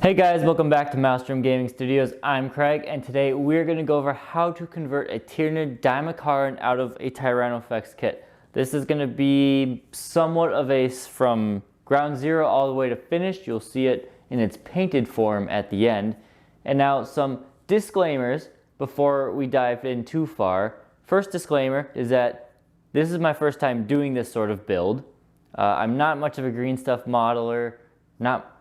Hey guys, welcome back to Maelstrom Gaming Studios. I'm Craig, and today we're going to go over how to convert a Tyranid Dimachaeron out of a Tyrannofex kit. This is going to be somewhat of a from ground zero all the way to finished. You'll see it in its painted form at the end. And now some disclaimers before we dive in too far. First disclaimer is that this is my first time doing this sort of build. I'm not much of a green stuff modeler, not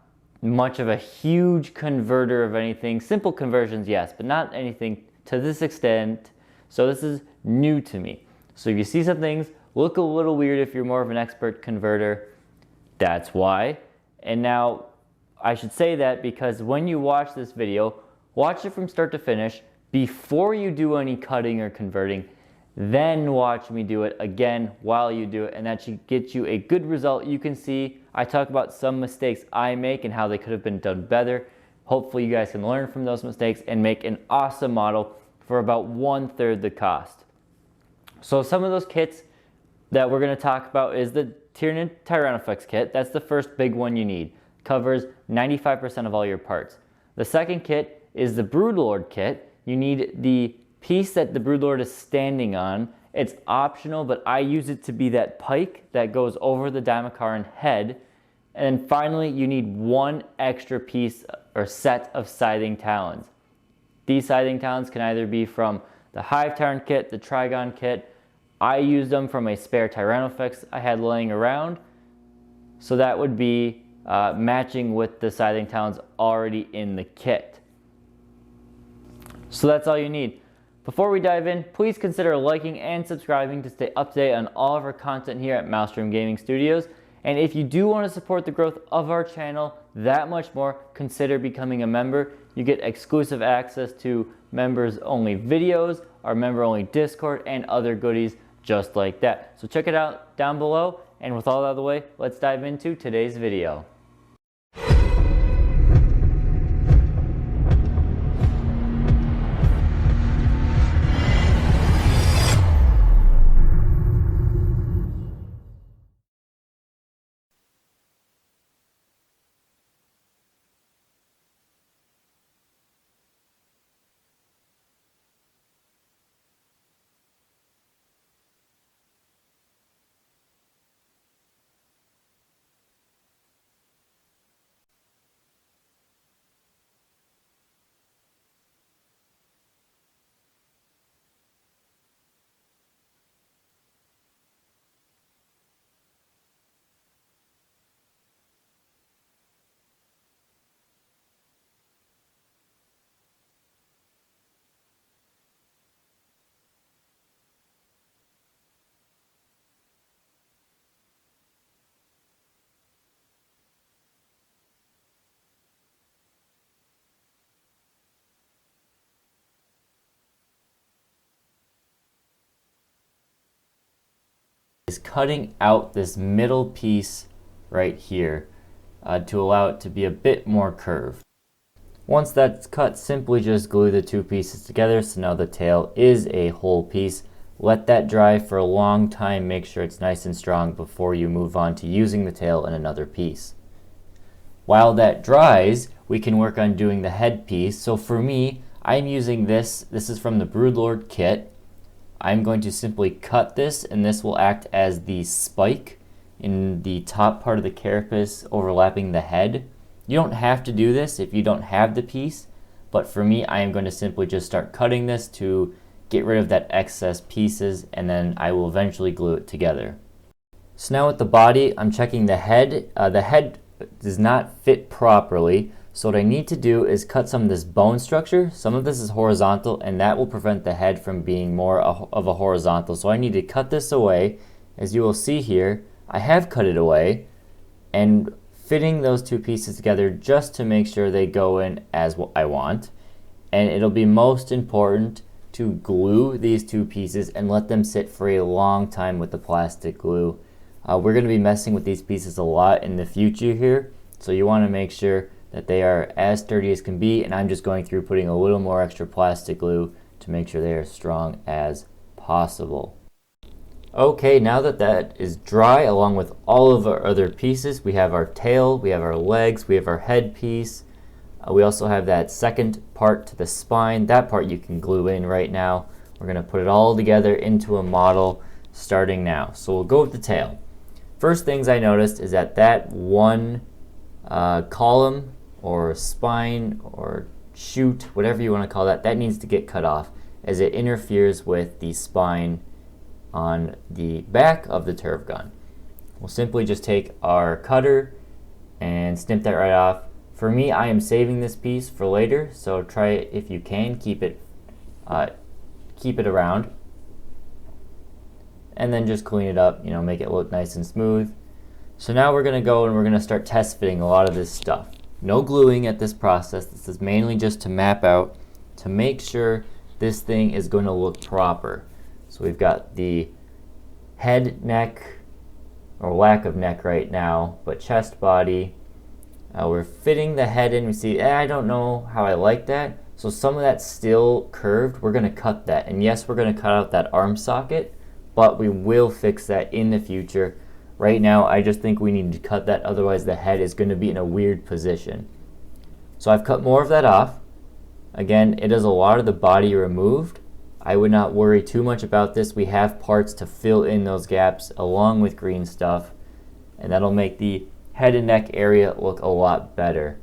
much of a huge converter of anything. Simple conversions, yes, but not anything to this extent. So this is new to me. So if you see some things look a little weird if you're more of an expert converter, that's why. And now I should say that because when you watch this video, watch it from start to finish before you do any cutting or converting. Then watch me do it again while you do it, and that should get you a good result. You can see I talk about some mistakes I make and how they could have been done better. Hopefully you guys can learn from those mistakes and make an awesome model for about 1/3 the cost. So some of those kits that we're going to talk about is the Tyranid Tyrannofex kit. That's the first big one you need. Covers 95% of all your parts. The second kit is the Broodlord kit. You need the piece that the Broodlord is standing on. It's optional, but I use it to be that pike that goes over the Dimachearon head. And then finally, you need one extra piece or set of scything talons. These scything talons can either be from the Hive Tyrant kit, the Trigon kit. I used them from a spare Tyrannofex I had laying around. So that would be matching with the scything talons already in the kit. So that's all you need. Before we dive in, please consider liking and subscribing to stay up to date on all of our content here at Maelstrom Gaming Studios. And if you do want to support the growth of our channel that much more, consider becoming a member. You get exclusive access to members only videos, our member only Discord, and other goodies just like that. So check it out down below. And with all that out of the way, let's dive into today's video. Is cutting out this middle piece right here to allow it to be a bit more curved. Once that's cut, simply just glue the two pieces together so now the tail is a whole piece. Let that dry for a long time, make sure it's nice and strong before you move on to using the tail in another piece. While that dries, we can work on doing the head piece. So for me, I'm using this is from the Broodlord kit. I'm going to simply cut this, and this will act as the spike in the top part of the carapace overlapping the head. You don't have to do this if you don't have the piece, but for me, I am going to simply just start cutting this to get rid of that excess pieces, and then I will eventually glue it together. So now with the body, I'm checking the head. The head does not fit properly. So what I need to do is cut some of this bone structure. Some of this is horizontal, and that will prevent the head from being more of a horizontal. So I need to cut this away. As you will see here, I have cut it away and fitting those two pieces together just to make sure they go in as I want. And it'll be most important to glue these two pieces and let them sit for a long time with the plastic glue. We're going to be messing with these pieces a lot in the future here, so you want to make sure that they are as sturdy as can be, and I'm just going through putting a little more extra plastic glue to make sure they are strong as possible. Okay, now that that is dry along with all of our other pieces, we have our tail, we have our legs, we have our head piece. We also have that second part to the spine. That part you can glue in right now. We're going to put it all together into a model starting now. So we'll go with the tail. First things I noticed is that one column or spine or chute, whatever you want to call that, that needs to get cut off as it interferes with the spine on the back of the turf gun. We'll simply just take our cutter and snip that right off. For me, I am saving this piece for later, so try it if you can. Keep it around, and then just clean it up. Make it look nice and smooth. So now we're gonna go and we're gonna start test fitting a lot of this stuff. No gluing at this process. This is mainly just to map out to make sure this thing is going to look proper. So we've got the head, neck, or lack of neck right now, but chest, body. We're fitting the head in. We see, I don't know how I like that. So some of that's still curved. We're going to cut that. And yes, we're going to cut out that arm socket, but we will fix that in the future. Right now, I just think we need to cut that. Otherwise, the head is going to be in a weird position. So I've cut more of that off. Again, it is a lot of the body removed. I would not worry too much about this. We have parts to fill in those gaps along with green stuff, and that'll make the head and neck area look a lot better.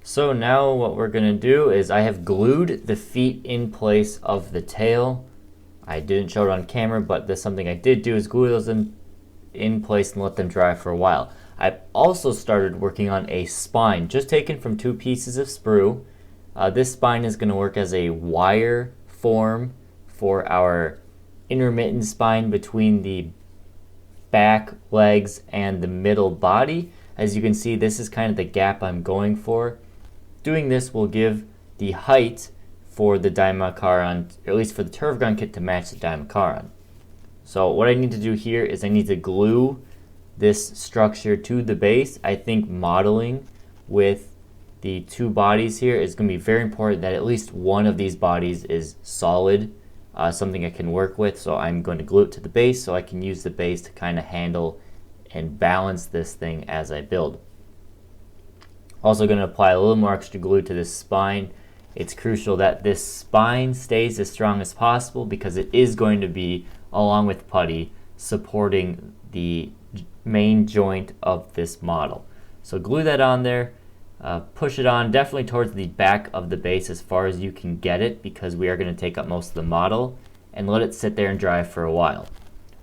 So now what we're going to do is I have glued the feet in place of the tail. I didn't show it on camera, but that's something I did do, is glue those in place and let them dry for a while. I've also started working on a spine, just taken from 2 pieces of sprue. This spine is going to work as a wire form for our intermittent spine between the back, legs, and the middle body. As you can see, this is kind of the gap I'm going for. Doing this will give the height for the Dimachearon, or at least for the turf gun kit, to match the Dimachearon. So what I need to do here is I need to glue this structure to the base. I think modeling with the 2 bodies here is going to be very important, that at least one of these bodies is solid, something I can work with. So I'm going to glue it to the base so I can use the base to kind of handle and balance this thing as I build. Also going to apply a little more extra glue to this spine. It's crucial that this spine stays as strong as possible because it is going to be, along with putty, supporting the main joint of this model. So glue that on there, push it on definitely towards the back of the base as far as you can get it, because we are going to take up most of the model, and let it sit there and dry for a while.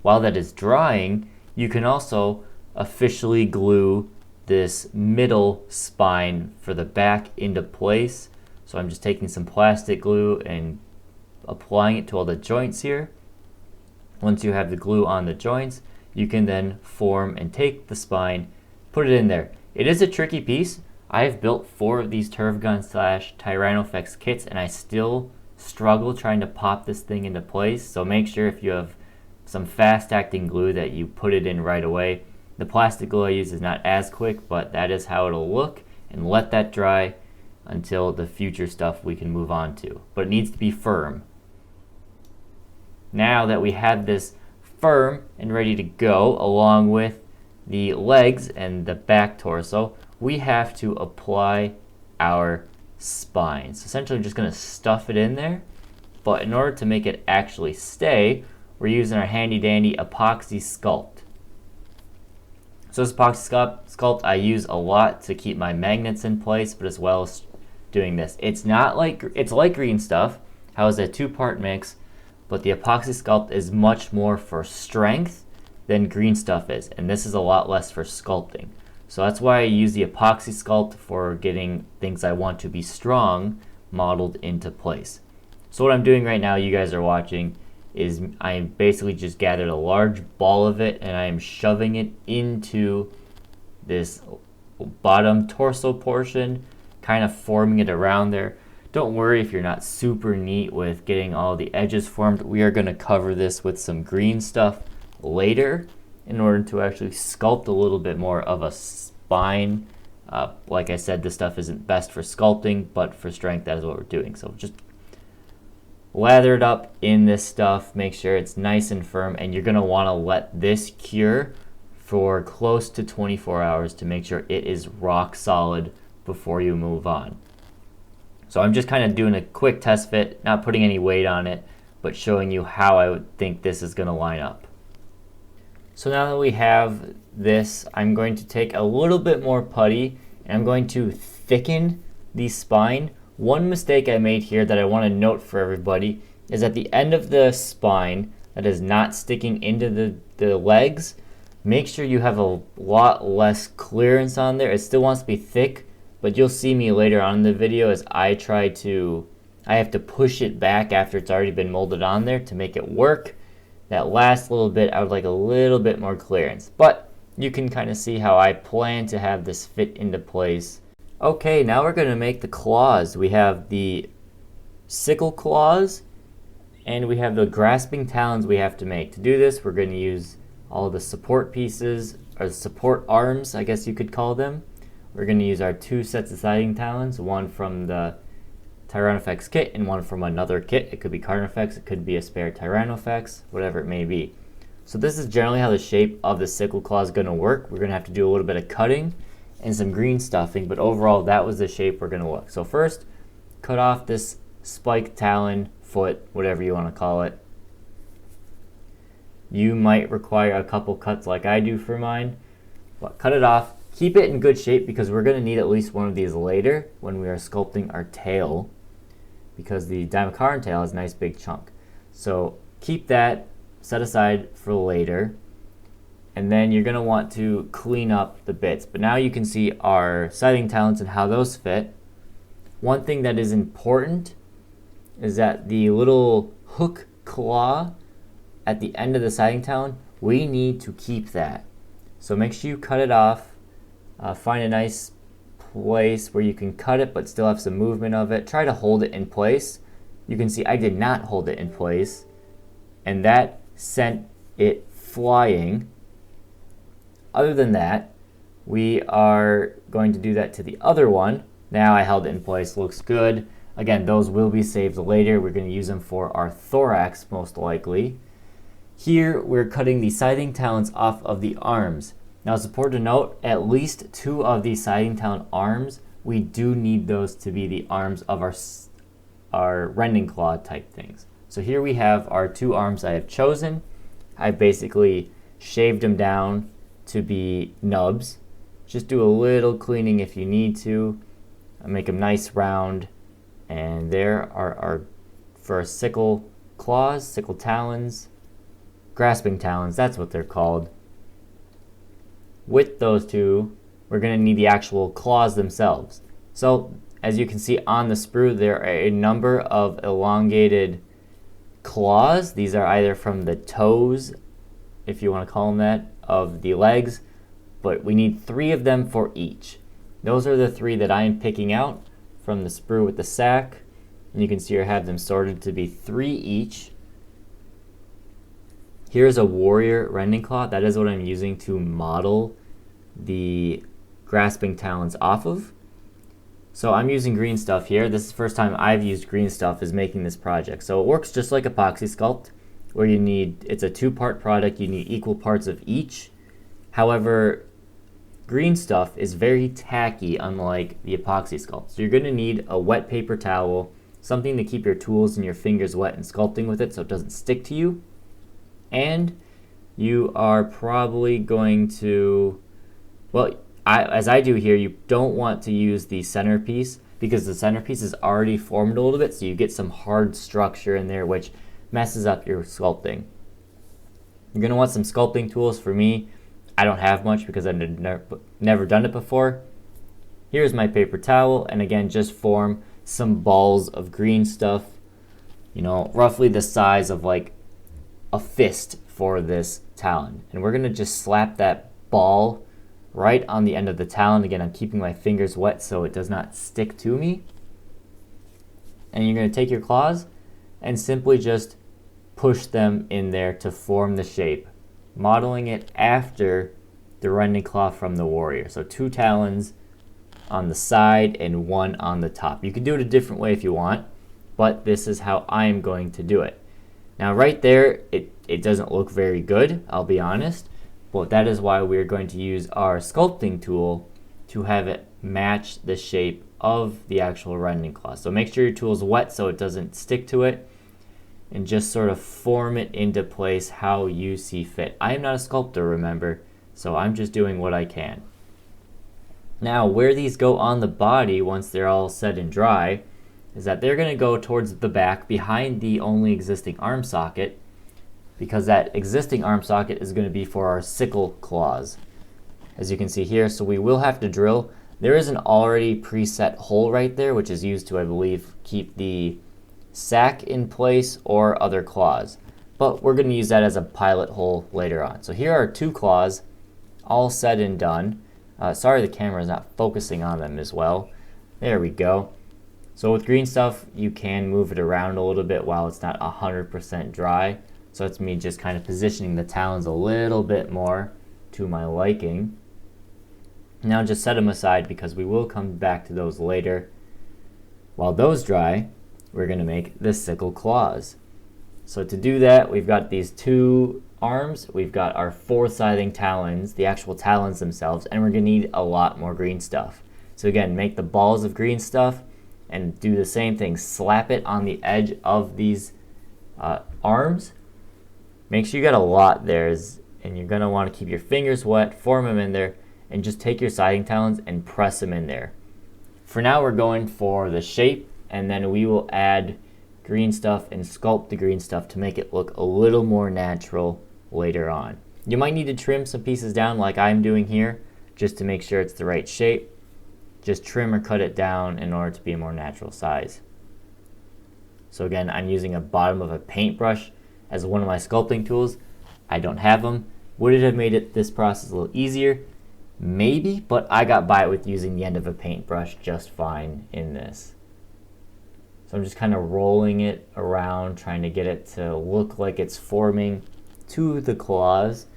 While that is drying, you can also officially glue this middle spine for the back into place. So I'm just taking some plastic glue and applying it to all the joints here. Once you have the glue on the joints, you can then form and take the spine, put it in there. It is a tricky piece. I have built 4 of these turf gun / Tyrannofex kits, and I still struggle trying to pop this thing into place. So make sure if you have some fast acting glue that you put it in right away. The plastic glue I use is not as quick, but that is how it'll look, and let that dry until the future stuff we can move on to. But it needs to be firm. Now that we have this firm and ready to go, along with the legs and the back torso, we have to apply our spine. So essentially, I'm just going to stuff it in there, but in order to make it actually stay, we're using our handy dandy epoxy sculpt. So this epoxy sculpt I use a lot to keep my magnets in place, but as well as doing this. It's like green stuff, how it's a 2-part mix, but the epoxy sculpt is much more for strength than green stuff is, and this is a lot less for sculpting. So that's why I use the epoxy sculpt for getting things I want to be strong modeled into place. So what I'm doing right now, you guys are watching, is I basically just gathered a large ball of it and I am shoving it into this bottom torso portion, kind of forming it around there. Don't worry if you're not super neat with getting all the edges formed. We are going to cover this with some green stuff later in order to actually sculpt a little bit more of a spine. Like I said, this stuff isn't best for sculpting, but for strength, that is what we're doing. So just lather it up in this stuff, make sure it's nice and firm, and you're going to want to let this cure for close to 24 hours to make sure it is rock solid before you move on. So I'm just kind of doing a quick test fit, not putting any weight on it, but showing you how I would think this is going to line up. So now that we have this, I'm going to take a little bit more putty and I'm going to thicken the spine. One mistake I made here that I want to note for everybody is at the end of the spine that is not sticking into the legs, make sure you have a lot less clearance on there. It still wants to be thick, but you'll see me later on in the video as I have to push it back after it's already been molded on there to make it work. That last little bit, I would like a little bit more clearance, but you can kind of see how I plan to have this fit into place. Okay, now we're going to make the claws. We have the sickle claws and we have the grasping talons we have to make. To do this, we're going to use all the support pieces, or support arms, I guess you could call them. We're going to use our 2 sets of sliding talons, one from the Tyrannofex kit and one from another kit. It could be Carnifex, it could be a spare Tyrannofex, whatever it may be. So this is generally how the shape of the sickle claw is going to work. We're going to have to do a little bit of cutting and some green stuffing, but overall that was the shape we're going to look. So first, cut off this spike talon, foot, whatever you want to call it. You might require a couple cuts like I do for mine, but cut it off. Keep it in good shape because we're going to need at least one of these later when we are sculpting our tail, because the Dimachearon tail has a nice big chunk. So keep that set aside for later, and then you're going to want to clean up the bits. But now you can see our sliding talons and how those fit. One thing that is important is that the little hook claw at the end of the sliding talon, we need to keep that. So make sure you cut it off. Find a nice place where you can cut it but still have some movement of it. Try to hold it in place. You can see I did not hold it in place, and that sent it flying. Other than that, we are going to do that to the other one. Now I held it in place, looks good. Again, those will be saved later. We're going to use them for our thorax most likely. Here we're cutting the sliding talons off of the arms. Now it's important to note, at least 2 of these sliding talon arms, we do need those to be the arms of our rending claw type things. So here we have our 2 arms I have chosen. I basically shaved them down to be nubs. Just do a little cleaning if you need to. Make them nice round. And there are our, for our sickle claws, sickle talons, grasping talons, that's what they're called. With those 2, we're going to need the actual claws themselves. So as you can see on the sprue, there are a number of elongated claws. These are either from the toes, if you want to call them that, of the legs, but we need 3 of them for each. Those are the 3 that I am picking out from the sprue with the sack, and you can see I have them sorted to be 3 each. Here's a warrior rending claw. That is what I'm using to model the grasping talons off of. So I'm using green stuff here. This is the first time I've used green stuff is making this project. So it works just like epoxy sculpt, where you need, it's a 2-part product, you need equal parts of each. However, green stuff is very tacky, unlike the epoxy sculpt. So you're going to need a wet paper towel, something to keep your tools and your fingers wet and sculpting with it so it doesn't stick to you. And you are probably going to, well, as I do here, you don't want to use the centerpiece because the centerpiece is already formed a little bit, so you get some hard structure in there which messes up your sculpting. You're going to want some sculpting tools. For me, I don't have much because I've never done it before. Here's my paper towel, and again, just form some balls of green stuff, you know, roughly the size of like a fist for this talon. And we're going to just slap that ball right on the end of the talon. Again, I'm keeping my fingers wet so it does not stick to me. And you're going to take your claws and simply just push them in there to form the shape, modeling it after the rending claw from the warrior. So 2 talons on the side and 1 on the top. You can do it a different way if you want, but this is how I am going to do it. Now right there, it doesn't look very good, I'll be honest, but that is why we're going to use our sculpting tool to have it match the shape of the actual rending claw. So make sure your tool is wet so it doesn't stick to it, and just sort of form it into place how you see fit. I am not a sculptor, remember, so I'm just doing what I can. Now, where these go on the body once they're all set and dry is that they're going to go towards the back behind the only existing arm socket, because that existing arm socket is going to be for our sickle claws, as you can see here. So we will have to drill. There is an already preset hole right there, which is used to, I believe, keep the sack in place or other claws, but we're going to use that as a pilot hole later on. So here are 2 claws all said and done. Sorry the camera is not focusing on them as well. There we go. So with green stuff, you can move it around a little bit while it's not 100% dry. So it's me just kind of positioning the talons a little bit more to my liking. Now just set them aside because we will come back to those later. While those dry, we're going to make the sickle claws. So to do that, we've got these 2 arms, we've got our 4 scything talons, the actual talons themselves, and we're going to need a lot more green stuff. So again, make the balls of green stuff and do the same thing. Slap it on the edge of these arms. Make sure you got a lot there, and you're going to want to keep your fingers wet, form them in there, and just take your scything talons and press them in there. For now, we're going for the shape, and then we will add green stuff and sculpt the green stuff to make it look a little more natural later on. You might need to trim some pieces down like I'm doing here, just to make sure it's the right shape. Just trim or cut it down in order to be a more natural size. So again, I'm using a bottom of a paintbrush as one of my sculpting tools. I don't have them. Would it have made this process a little easier? Maybe, but I got by with using the end of a paintbrush just fine in this. So I'm just kind of rolling it around, trying to get it to look like it's forming to the claws.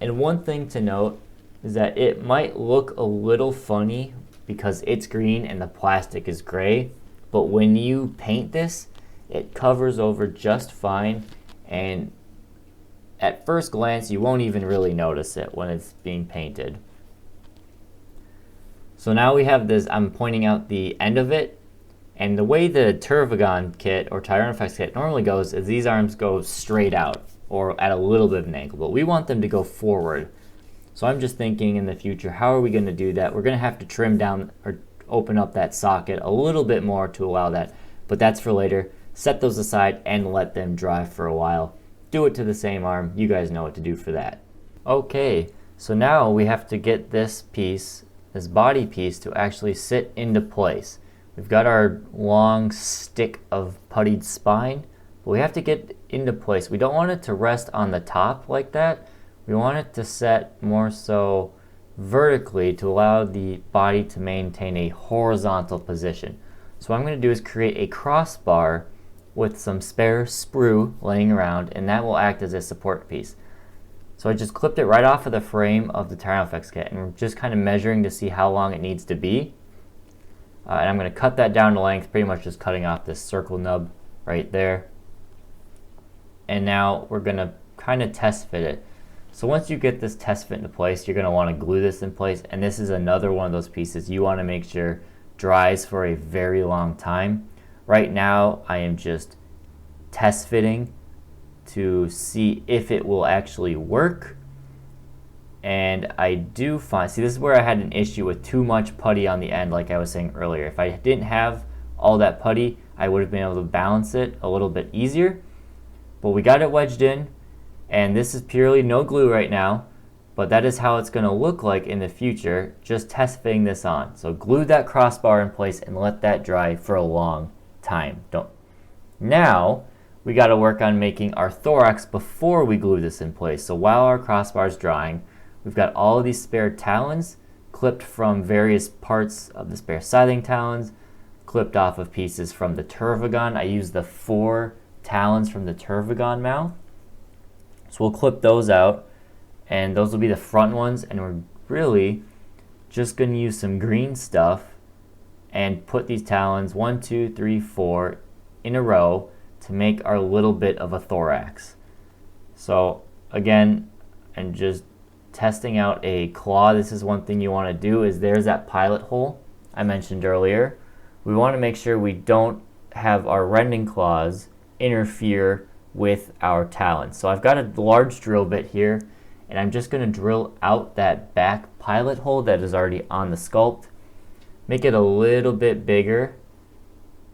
And one thing to note is that it might look a little funny because it's green and the plastic is gray, but when you paint this, it covers over just fine, and at first glance you won't even really notice it when it's being painted. So now we have this, I'm pointing out the end of it, and the way the Tyranid kit or Tyrannofex kit normally goes is these arms go straight out or at a little bit of an angle, but we want them to go forward. So I'm just thinking in the future, how are we going to do that? We're going to have to trim down or open up that socket a little bit more to allow that, but that's for later. Set those aside and let them dry for a while. Do it to the same arm. You guys know what to do for that. Okay, so now we have to get this piece, this body piece, to actually sit into place. We've got our long stick of puttied spine, but we have to get into place. We don't want it to rest on the top like that. We want it to set more so vertically to allow the body to maintain a horizontal position. So what I'm going to do is create a crossbar with some spare sprue laying around, and that will act as a support piece. So I just clipped it right off of the frame of the Tyrannofex kit, and we're just kind of measuring to see how long it needs to be. And I'm going to cut that down to length, pretty much just cutting off this circle nub right there. And now we're going to kind of test fit it. So once you get this test fit into place, you're going to want to glue this in place, and this is another one of those pieces you want to make sure dries for a very long time. Right now I am just test fitting to see if it will actually work, and I do find, see, this is where I had an issue with too much putty on the end, like I was saying earlier. If I didn't have all that putty, I would have been able to balance it a little bit easier, but we got it wedged in. And this is purely no glue right now, but that is how it's going to look like in the future, just test fitting this on. So glue that crossbar in place and let that dry for a long time. Now we got to work on making our thorax before we glue this in place. So while our crossbar is drying, we've got all of these spare talons clipped from various parts of the spare scything talons, clipped off of pieces from the Tyranid. I used the 4 talons from the Tyranid mouth. So we'll clip those out, and those will be the front ones, and we're really just going to use some green stuff and put these talons 1, 2, 3, 4 in a row to make our little bit of a thorax. So again, I'm just testing out a claw, this is one thing you want to do, is there's that pilot hole I mentioned earlier. We want to make sure we don't have our rending claws interfere with our talons. So I've got a large drill bit here, and I'm just going to drill out that back pilot hole that is already on the sculpt, make it a little bit bigger,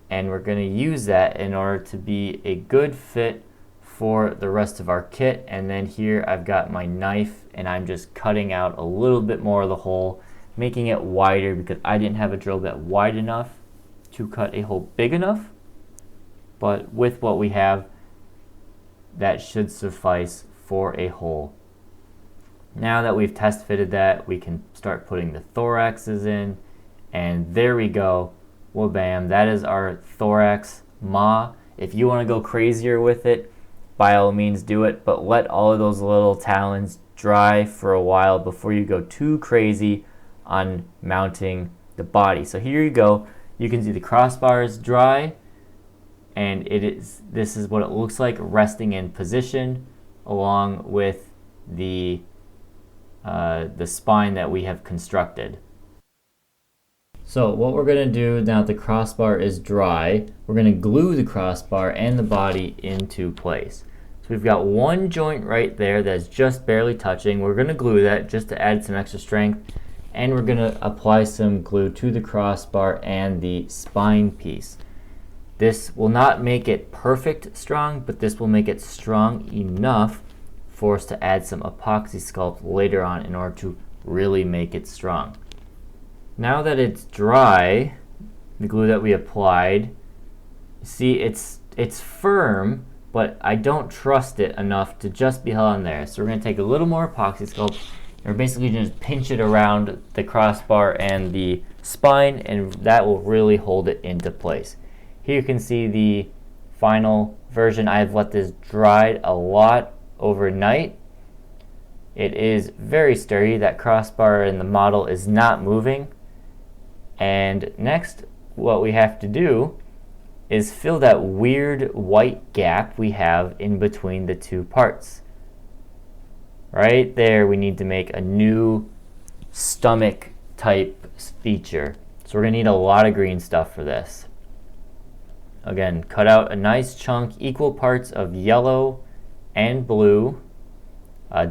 and we're going to use that in order to be a good fit for the rest of our kit. And then here I've got my knife, and I'm just cutting out a little bit more of the hole, making it wider because I didn't have a drill bit wide enough to cut a hole big enough. But with what we have, that should suffice for a hole. Now that we've test fitted that, we can start putting the thoraxes in, and there we go. Well, bam, that is our Thorax Maw. If you want to go crazier with it, by all means do it, but let all of those little talons dry for a while before you go too crazy on mounting the body. So here you go. You can see the crossbar is dry, and this is what it looks like resting in position along with the spine that we have constructed. So what we're going to do now that the crossbar is dry, we're going to glue the crossbar and the body into place. So we've got one joint right there that's just barely touching. We're going to glue that just to add some extra strength, and we're going to apply some glue to the crossbar and the spine piece. This will not make it perfect strong, but this will make it strong enough for us to add some epoxy sculpt later on in order to really make it strong. Now that it's dry, the glue that we applied, see it's firm, but I don't trust it enough to just be held on there. So we're going to take a little more epoxy sculpt, and we're basically going to pinch it around the crossbar and the spine, and that will really hold it into place. Here you can see the final version. I've let this dry a lot overnight. It is very sturdy. That crossbar in the model is not moving. And next, what we have to do is fill that weird white gap we have in between the two parts. Right there, we need to make a new stomach type feature. So we're going to need a lot of green stuff for this. Again, cut out a nice chunk, equal parts of yellow and blue.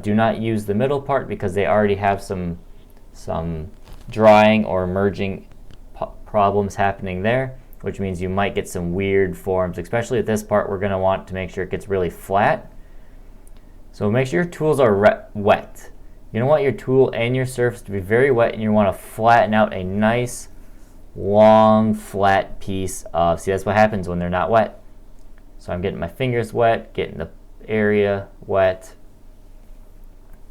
Do not use the middle part because they already have some drying or merging problems happening there, which means you might get some weird forms, especially at this part. We're going to want to make sure it gets really flat. So make sure your tools are wet. You don't want your tool and your surface to be very wet, and you want to flatten out a nice long flat piece of, see, that's what happens when they're not wet. So I'm getting my fingers wet, getting the area wet.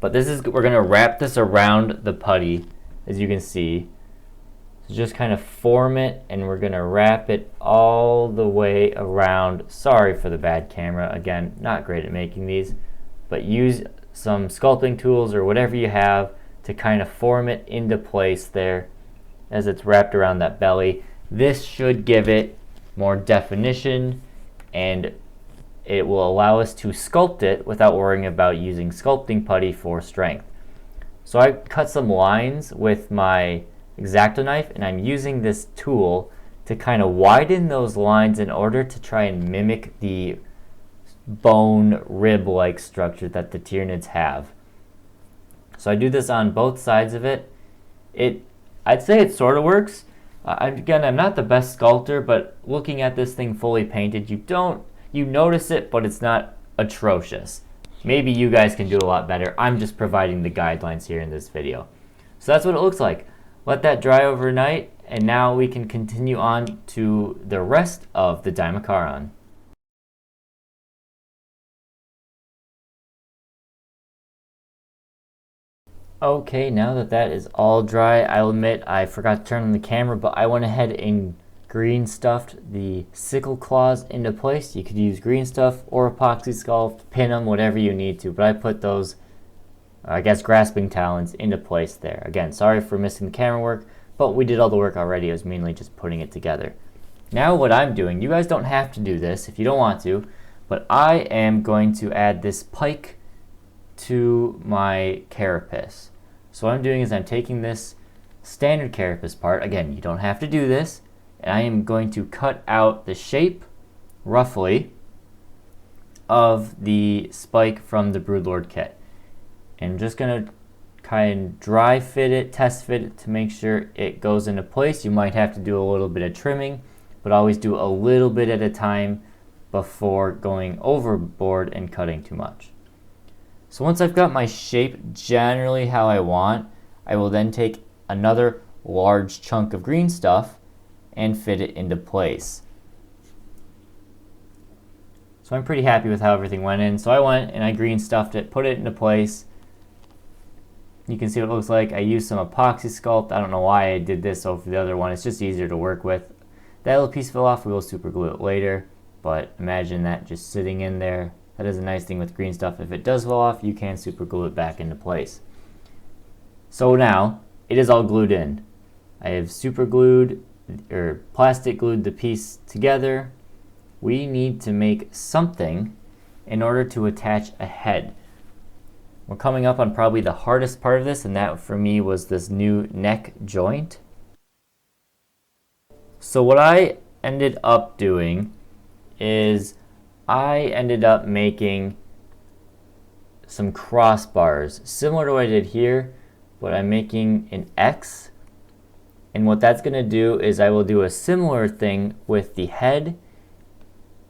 But this is, we're going to wrap this around the putty, as you can see. So just kind of form it, and we're going to wrap it all the way around. Sorry for the bad camera. Again, not great at making these, but use some sculpting tools or whatever you have to kind of form it into place there as it's wrapped around that belly. This should give it more definition, and it will allow us to sculpt it without worrying about using sculpting putty for strength. So I cut some lines with my X-Acto knife, and I'm using this tool to kind of widen those lines in order to try and mimic the bone rib-like structure that the Tyranids have. So I do this on both sides of it. I'd say it sort of works. Again, I'm not the best sculptor, but looking at this thing fully painted, you notice it, but it's not atrocious. Maybe you guys can do a lot better. I'm just providing the guidelines here in this video. So that's what it looks like. Let that dry overnight, and now we can continue on to the rest of the Dimachearon. Okay, now that that is all dry, I'll admit I forgot to turn on the camera, but I went ahead and green stuffed the sickle claws into place. You could use green stuff or epoxy sculpt, pin them, whatever you need to, but I put those, I guess, grasping talons into place there. Again, sorry for missing the camera work, but we did all the work already. It was mainly just putting it together. Now what I'm doing, you guys don't have to do this if you don't want to, but I am going to add this pike to my carapace. So what I'm doing is I'm taking this standard carapace part, again, you don't have to do this, and I am going to cut out the shape, roughly, of the spike from the Broodlord kit. And I'm just going to kind of dry fit it, test fit it to make sure it goes into place. You might have to do a little bit of trimming, but always do a little bit at a time before going overboard and cutting too much. So once I've got my shape generally how I want, I will then take another large chunk of green stuff and fit it into place. So I'm pretty happy with how everything went in. So I went and I green stuffed it, put it into place. You can see what it looks like. I used some epoxy sculpt. I don't know why I did this over the other one. It's just easier to work with. That little piece fell off. We will super glue it later, but imagine that just sitting in there. That is a nice thing with green stuff. If it does fall off, you can super glue it back into place. So now it is all glued in. I have super glued or plastic glued the piece together. We need to make something in order to attach a head. We're coming up on probably the hardest part of this, and that for me was this new neck joint. So what I ended up doing is I ended up making some crossbars, similar to what I did here, but I'm making an X. And what that's going to do is I will do a similar thing with the head,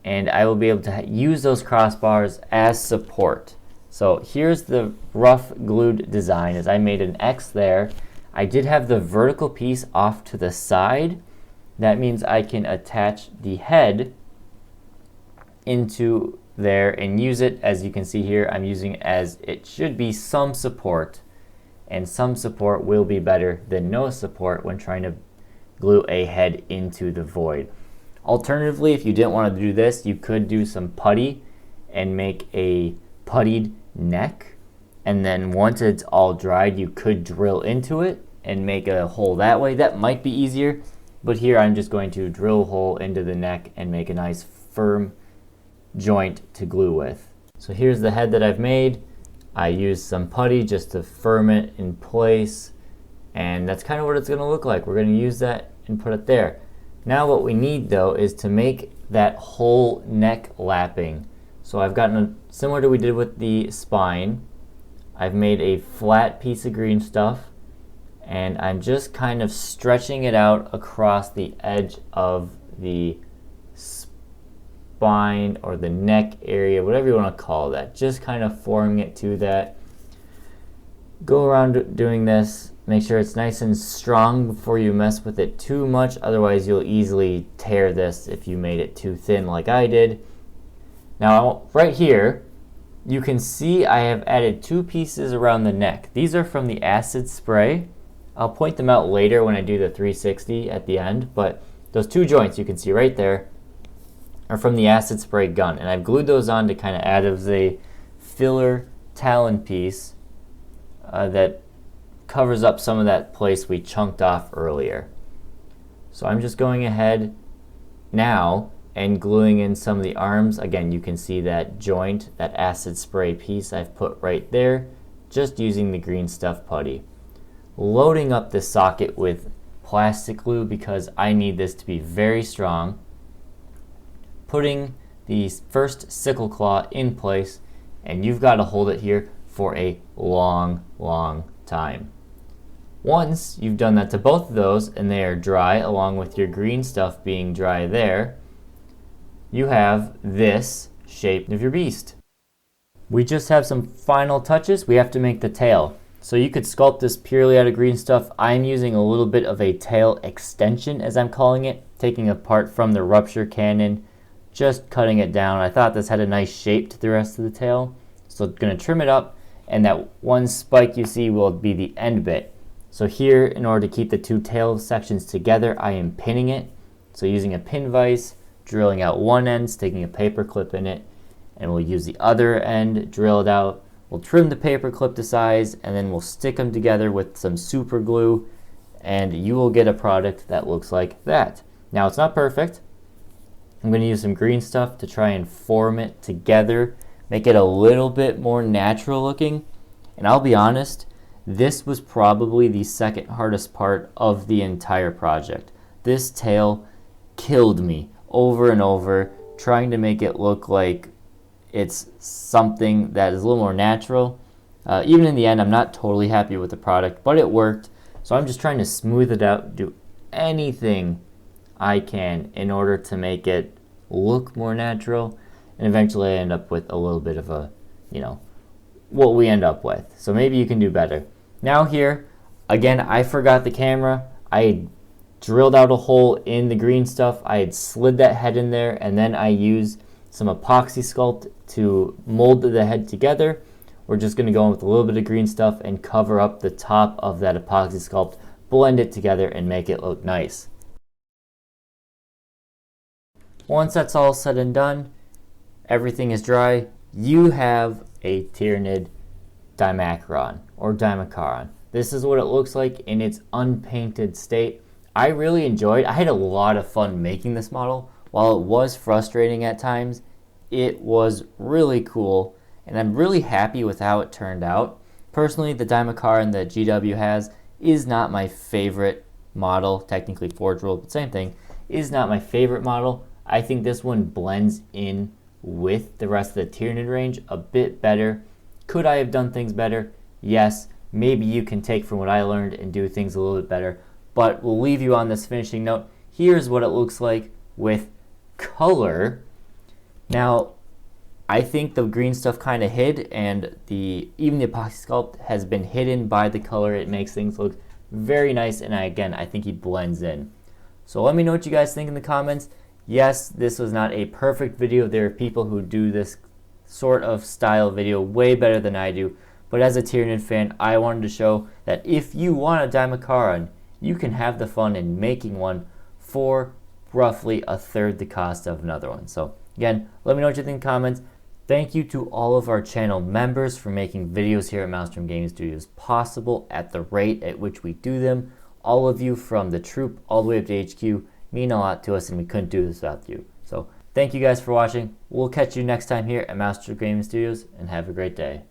and I will be able to use those crossbars as support. So here's the rough glued design. As I made an X there. I did have the vertical piece off to the side. That means I can attach the head into there and use it. As you can see here, I'm using it as it should be some support, and some support will be better than no support when trying to glue a head into the void. Alternatively, if you didn't want to do this, you could do some putty and make a puttied neck, and then once it's all dried, you could drill into it and make a hole that way. That might be easier, but here I'm just going to drill a hole into the neck and make a nice firm joint to glue with. So here's the head that I've made. I used some putty just to firm it in place, and that's kind of what it's going to look like. We're going to use that and put it there. Now what we need though is to make that whole neck lapping. So I've gotten a, similar to what we did with the spine, I've made a flat piece of green stuff, and I'm just kind of stretching it out across the edge of the spine or the neck area, whatever you want to call that. Just kind of forming it to that. Go around doing this. Make sure it's nice and strong before you mess with it too much. Otherwise, you'll easily tear this if you made it too thin like I did. Now, right here, you can see I have added two pieces around the neck. These are from the acid spray. I'll point them out later when I do the 360 at the end, but those two joints you can see right there are from the acid spray gun, and I've glued those on to kind of add as a filler talon piece that covers up some of that place we chunked off earlier. So I'm just going ahead now and gluing in some of the arms. Again, you can see that joint, that acid spray piece I've put right there, just using the green stuff putty. Loading up the socket with plastic glue because I need this to be very strong. Putting the first sickle claw in place, and you've got to hold it here for a long, long time. Once you've done that to both of those and they are dry, along with your green stuff being dry there, you have this shape of your beast. We just have some final touches. We have to make the tail. So you could sculpt this purely out of green stuff. I'm using a little bit of a tail extension, as I'm calling it, taking apart from the rupture cannon, just cutting it down. I thought this had a nice shape to the rest of the tail, so I'm going to trim it up, and that one spike you see will be the end bit. So here, in order to keep the two tail sections together, I am pinning it. So using a pin vise, drilling out one end, sticking a paper clip in it, and we'll use the other end, drill it out. We'll trim the paper clip to size, and then we'll stick them together with some super glue, and you will get a product that looks like that. Now, it's not perfect. I'm going to use some green stuff to try and form it together make it a little bit more natural looking. And I'll be honest, this was probably the second hardest part of the entire project. This tail killed me over and over, trying to make it look like it's something that is a little more natural. Even in the end, I'm not totally happy with the product, but it worked. So I'm just trying to smooth it out, do anything I can in order to make it look more natural. And eventually I end up with a little bit of a, what we end up with. So maybe you can do better. Now here, again, I forgot the camera. I had drilled out a hole in the green stuff. I had slid that head in there, and then I used some epoxy sculpt to mold the head together. We're just going to go in with a little bit of green stuff and cover up the top of that epoxy sculpt, blend it together, and make it look nice. Once that's all said and done, everything is dry, you have a Tyranid Dimachearon or Dimachearon. This is what it looks like in its unpainted state. I had a lot of fun making this model. While it was frustrating at times, it was really cool, and I'm really happy with how it turned out. Personally, the Dimachearon that GW has is not my favorite model, technically Forge World, but same thing, is not my favorite model. I think this one blends in with the rest of the Tyranid range a bit better. Could I have done things better? Yes. Maybe you can take from what I learned and do things a little bit better, but we'll leave you on this finishing note. Here's what it looks like with color. Now, I think the green stuff kind of hid, and even the epoxy sculpt has been hidden by the color. It makes things look very nice, and I think he blends in. So let me know what you guys think in the comments. Yes, this was not a perfect video. There are people who do this sort of style video way better than I do, but as a Tyranid fan, I wanted to show that if you want a Dimachearon, you can have the fun in making one for roughly a third the cost of another one. So again, let me know what you think in the comments. Thank you to all of our channel members for making videos here at Maelstrom Gaming Studios possible at the rate at which we do them. All of you from the troop all the way up to HQ mean a lot to us, and we couldn't do this without you. So thank you guys for watching. We'll catch you next time here at Maelstrom Gaming Studios, and have a great day.